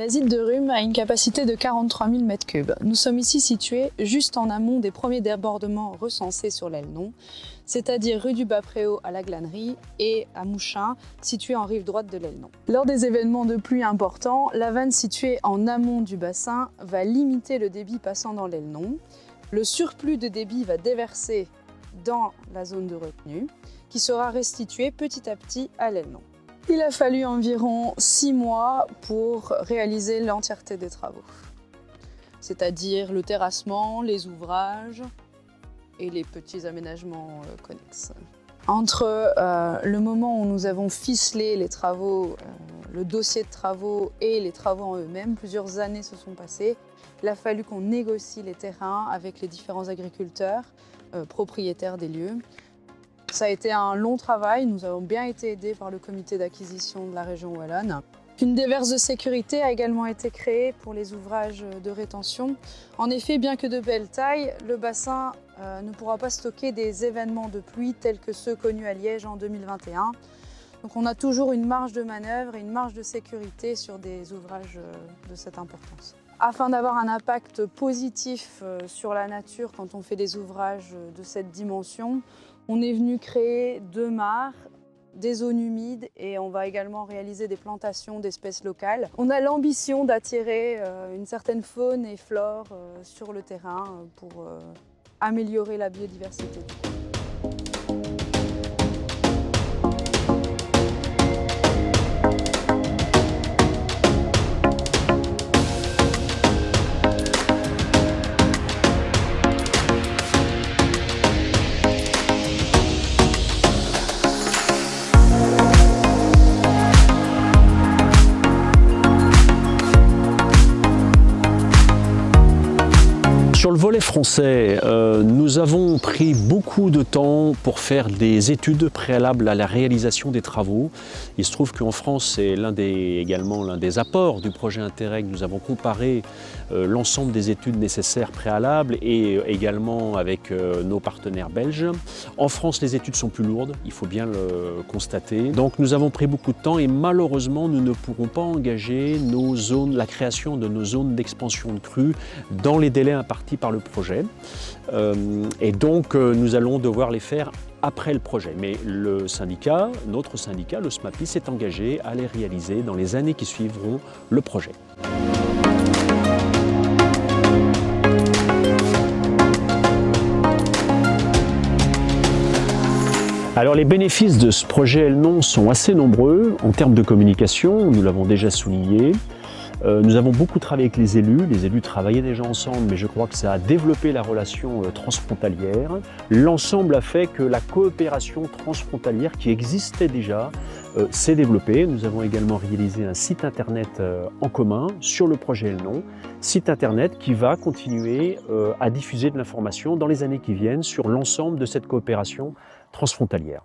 L'Azide de Rume a une capacité de 43 000 m3. Nous sommes ici situés juste en amont des premiers débordements recensés sur l'Elnon, c'est-à-dire rue du Bas-Préau à la Glanerie et à Mouchin, situé en rive droite de l'Elnon. Lors des événements de pluie importants, la vanne située en amont du bassin va limiter le débit passant dans l'Elnon. Le surplus de débit va déverser dans la zone de retenue, qui sera restituée petit à petit à l'Elnon. Il a fallu environ 6 mois pour réaliser l'entièreté des travaux, c'est-à-dire le terrassement, les ouvrages et les petits aménagements connexes. Entre le moment où nous avons ficelé les travaux, le dossier de travaux et les travaux en eux-mêmes, plusieurs années se sont passées. Il a fallu qu'on négocie les terrains avec les différents agriculteurs, propriétaires des lieux. Ça a été un long travail, nous avons bien été aidés par le comité d'acquisition de la région wallonne. Une déverse de sécurité a également été créée pour les ouvrages de rétention. En effet, bien que de belle taille, le bassin ne pourra pas stocker des événements de pluie tels que ceux connus à Liège en 2021. Donc on a toujours une marge de manœuvre et une marge de sécurité sur des ouvrages de cette importance. Afin d'avoir un impact positif sur la nature quand on fait des ouvrages de cette dimension, on est venu créer 2 mares, des zones humides et on va également réaliser des plantations d'espèces locales. On a l'ambition d'attirer une certaine faune et flore sur le terrain pour améliorer la biodiversité. Sur le volet français, nous avons pris beaucoup de temps pour faire des études préalables à la réalisation des travaux. Il se trouve qu'en France, c'est également l'un des apports du projet Interreg. Nous avons comparé l'ensemble des études nécessaires préalables et également avec nos partenaires belges. En France, les études sont plus lourdes, il faut bien le constater. Donc nous avons pris beaucoup de temps et malheureusement, nous ne pourrons pas engager la création de nos zones d'expansion de crues dans les délais impartis par le projet. Et donc nous allons devoir les faire après le projet. Mais le syndicat, notre syndicat, le SMAPI, s'est engagé à les réaliser dans les années qui suivront le projet. Alors les bénéfices de ce projet Elnon sont assez nombreux en termes de communication, nous l'avons déjà souligné. Nous avons beaucoup travaillé avec les élus travaillaient déjà ensemble, mais je crois que ça a développé la relation transfrontalière. L'ensemble a fait que la coopération transfrontalière qui existait déjà s'est développée. Nous avons également réalisé un site internet en commun sur le projet Elnon, site internet qui va continuer à diffuser de l'information dans les années qui viennent sur l'ensemble de cette coopération transfrontalière.